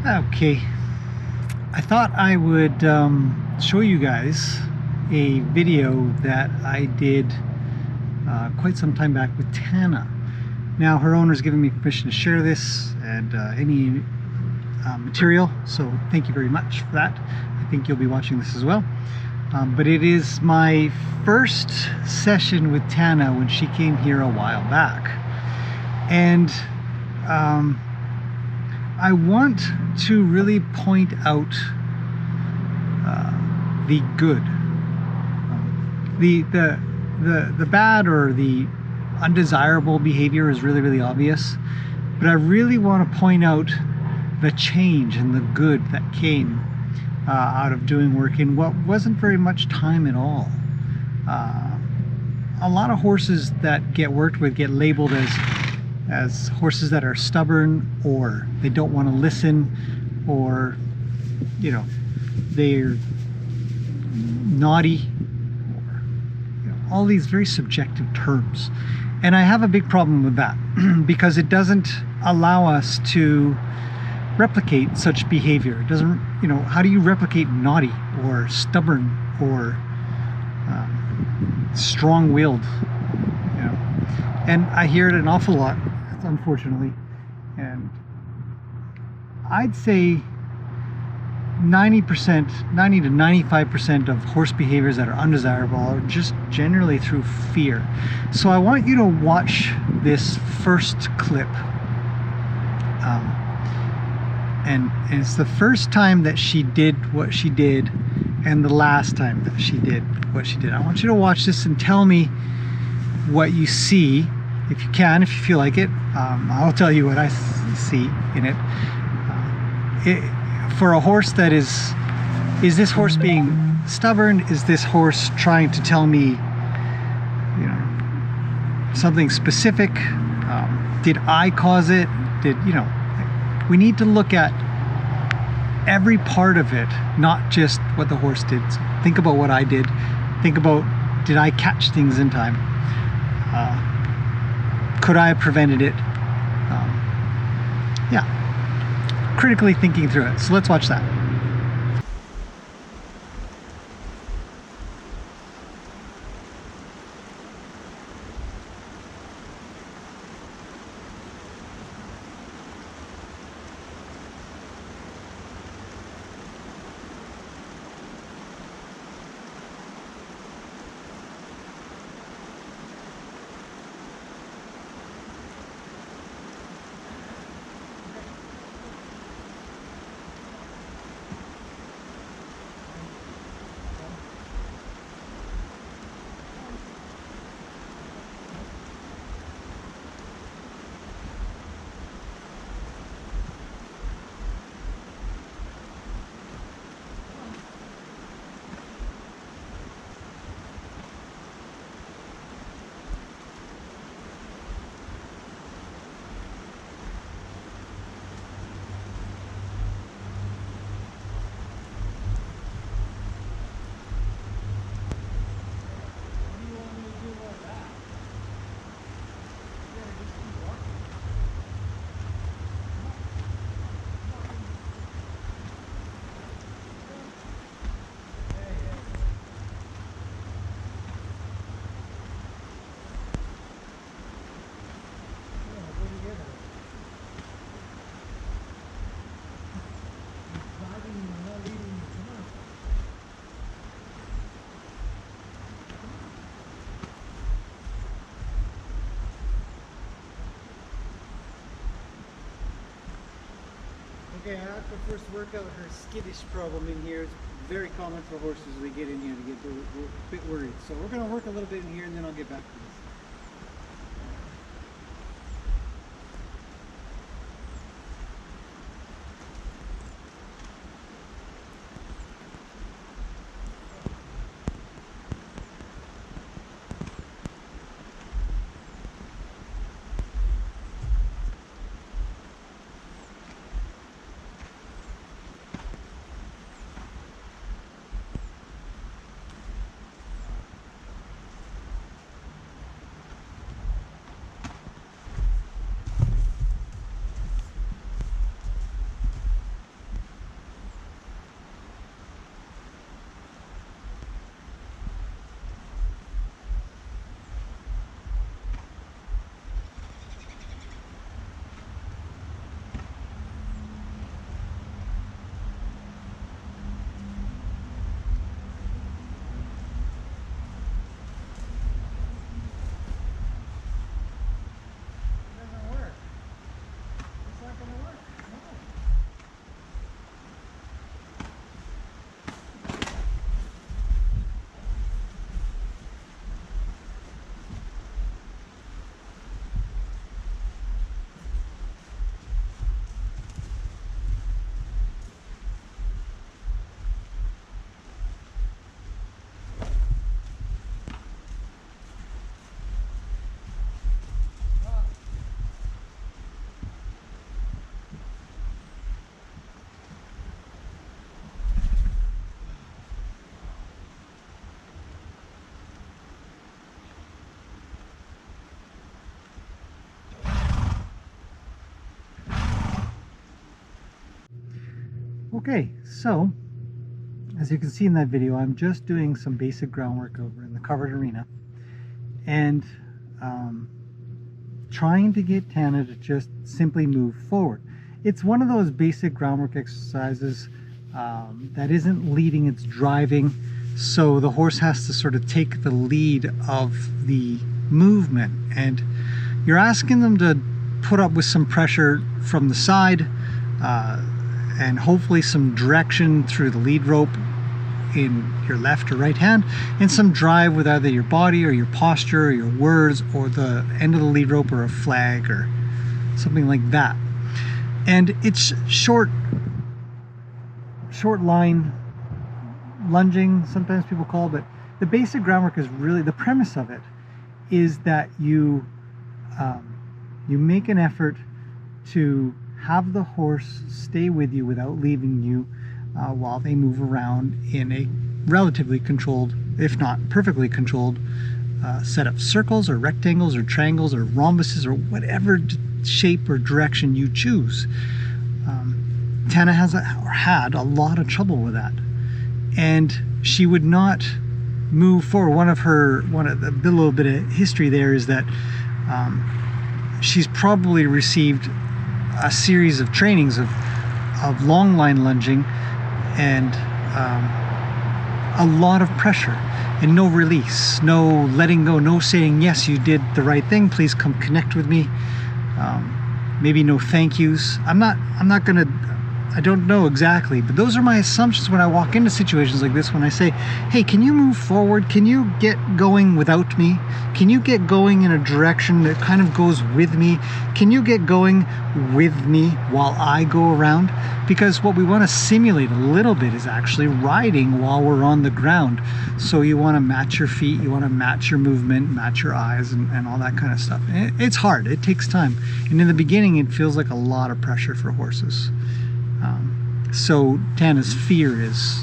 Okay, I thought I would show you guys a video that I did quite some time back with Tana. Now her owner's given me permission to share this and any material, so thank you very much for that. I think you'll be watching this as well. But it is my first session with Tana when she came here a while back. And I want to really point out the good. The bad or the undesirable behavior is really obvious, but I really want to point out the change and the good that came out of doing work in what wasn't very much time at all. A lot of horses that get worked with get labeled as horses that are stubborn, or they don't want to listen, or they're naughty, or all these very subjective terms. And I have a big problem with that because it doesn't allow us to replicate such behavior. It doesn't, how do you replicate naughty or stubborn or strong-willed? And I hear it an awful lot, unfortunately. And I'd say 90 to 95% of horse behaviors that are undesirable are just generally through fear. So I want you to watch this first clip. And it's the first time that she did what she did and the last time that she did what she did. I want you to watch this and tell me what you see, if you can, if you feel like it. I'll tell you what I see in it. For a horse that is this horse being stubborn? Is this horse trying to tell me something specific? Did I cause it? We need to look at every part of it, not just what the horse did. So think about what I did. Think about, did I catch things in time? Could I have prevented it? Yeah, critically thinking through it. So let's watch that. Okay, after the first workout, her skittish problem in here is very common for horses. We get in here to get a bit worried. So we're going to work a little bit in here and then I'll get back to this. Okay, so as you can see in that video, I'm just doing some basic groundwork over in the covered arena and trying to get Tana to just simply move forward. It's one of those basic groundwork exercises that isn't leading, it's driving, so the horse has to sort of take the lead of the movement, and you're asking them to put up with some pressure from the side and hopefully some direction through the lead rope in your left or right hand, and some drive with either your body or your posture or your words or the end of the lead rope or a flag or something like that. And it's short line lunging, sometimes people call it, but the basic groundwork is really, the premise of it is that you make an effort to have the horse stay with you without leaving you while they move around in a relatively controlled, if not perfectly controlled, set of circles or rectangles or triangles or rhombuses or whatever shape or direction you choose. Tana had a lot of trouble with that, and she would not move forward. One of the little bit of history there is that she's probably received a series of trainings of long line lunging and a lot of pressure and no release, no letting go, no saying, yes, you did the right thing, please come connect with me. Maybe no thank yous. I don't know exactly, but those are my assumptions when I walk into situations like this, when I say, hey, can you move forward? Can you get going without me? Can you get going in a direction that kind of goes with me? Can you get going with me while I go around? Because what we want to simulate a little bit is actually riding while we're on the ground. So you want to match your feet, you want to match your movement, match your eyes, and all that kind of stuff. It's hard, it takes time. And in the beginning, it feels like a lot of pressure for horses. So Tana's fear is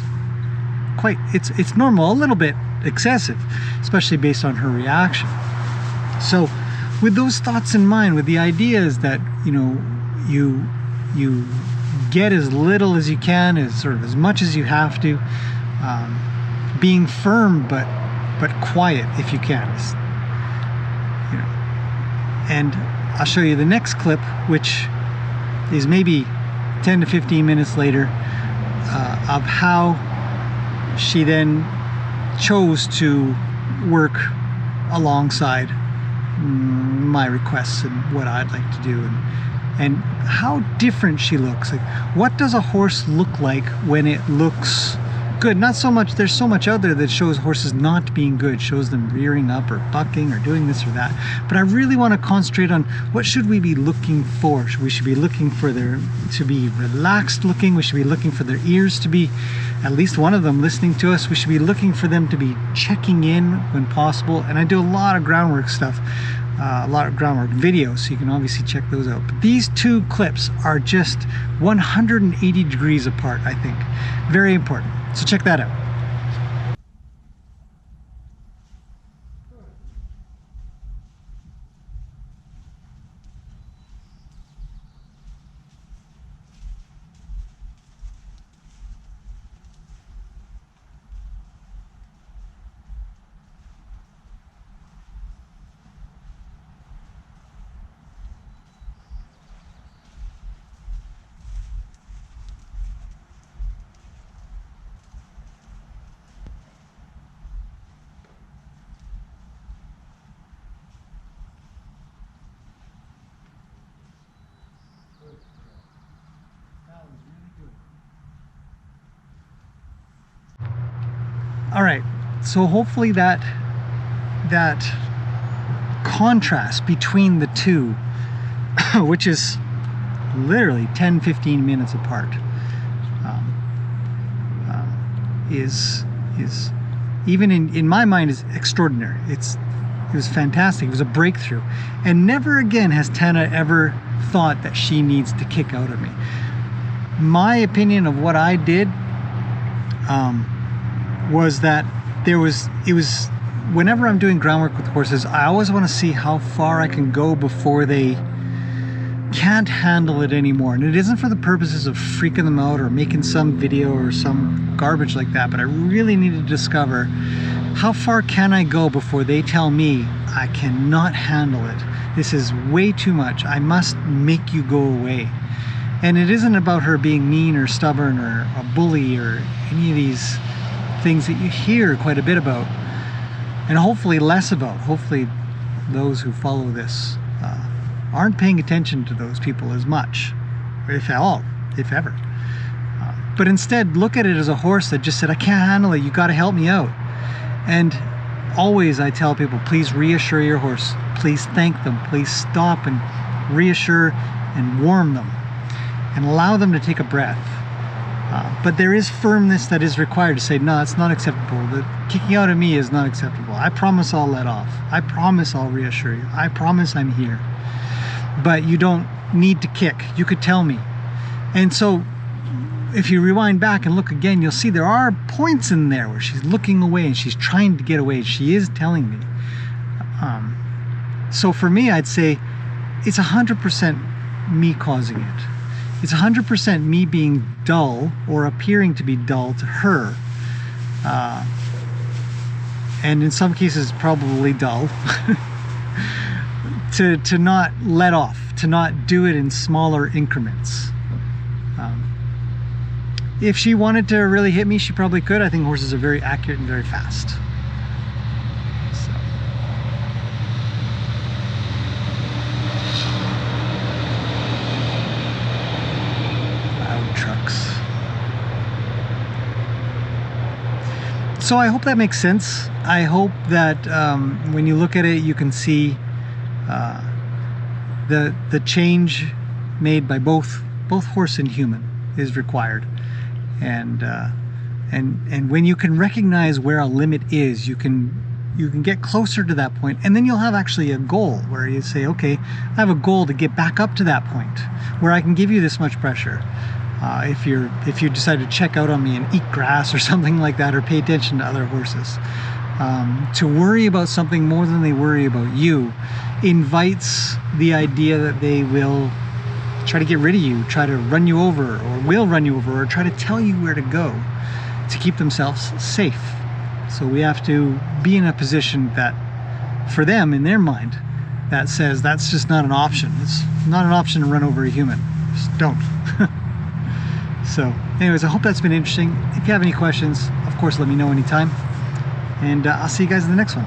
it's normal, a little bit excessive, especially based on her reaction. So with those thoughts in mind, with the idea is that, you know, you get as little as you can, as much as you have to, being firm but quiet if you can, you know. And I'll show you the next clip, which is maybe 10 to 15 minutes later, of how she then chose to work alongside my requests and what I'd like to do, and how different she looks. Like, what does a horse look like when it looks good? Not so much, there's so much out there that shows horses not being good, shows them rearing up or bucking or doing this or that, but I really want to concentrate on what should we be looking for. We should be looking for to be relaxed looking. We should be looking for their ears to be, at least one of them, listening to us. We should be looking for them to be checking in when possible. And I do a lot of groundwork stuff, a lot of groundwork videos, so you can obviously check those out. But these two clips are just 180 degrees apart, I think. Very important. So check that out. All right, so hopefully that contrast between the two, which is literally 10-15 minutes apart, is even in my mind is extraordinary. It was fantastic. It was a breakthrough, and never again has Tana ever thought that she needs to kick out of me. My opinion of what I did was that it was whenever I'm doing groundwork with horses, I always want to see how far I can go before they can't handle it anymore. And it isn't for the purposes of freaking them out or making some video or some garbage like that, but I really need to discover how far can I go before they tell me I cannot handle it. This is way too much. I must make you go away. And it isn't about her being mean or stubborn or a bully or any of these things that you hear quite a bit about, and hopefully less about. Hopefully those who follow this aren't paying attention to those people as much, if at all, if ever. But instead look at it as a horse that just said, I can't handle it, you got to help me out. And always I tell people, please reassure your horse, please thank them, please stop and reassure and warm them and allow them to take a breath. But there is firmness that is required to say, no, it's not acceptable. The kicking out of me is not acceptable. I promise I'll let off. I promise I'll reassure you. I promise I'm here. But you don't need to kick. You could tell me. And so if you rewind back and look again, you'll see there are points in there where she's looking away and she's trying to get away. She is telling me. So for me, I'd say it's 100% me causing it. It's 100% me being dull or appearing to be dull to her. And in some cases, probably dull. to not let off, to not do it in smaller increments. If she wanted to really hit me, she probably could. I think horses are very accurate and very fast. So. Loud trucks. So I hope that makes sense. I hope that when you look at it, you can see the change made by both horse and human is required. And when you can recognize where a limit is, you can get closer to that point, and then you'll have actually a goal where you say, okay, I have a goal to get back up to that point where I can give you this much pressure. If you decide to check out on me and eat grass or something like that, or pay attention to other horses, to worry about something more than they worry about you invites the idea that they will try to get rid of you, try to run you over, or will run you over, or try to tell you where to go to keep themselves safe. So we have to be in a position that, for them, in their mind, that says that's just not an option. It's not an option to run over a human. Just don't. So anyways, I hope that's been interesting. If you have any questions, of course, let me know anytime. And I'll see you guys in the next one.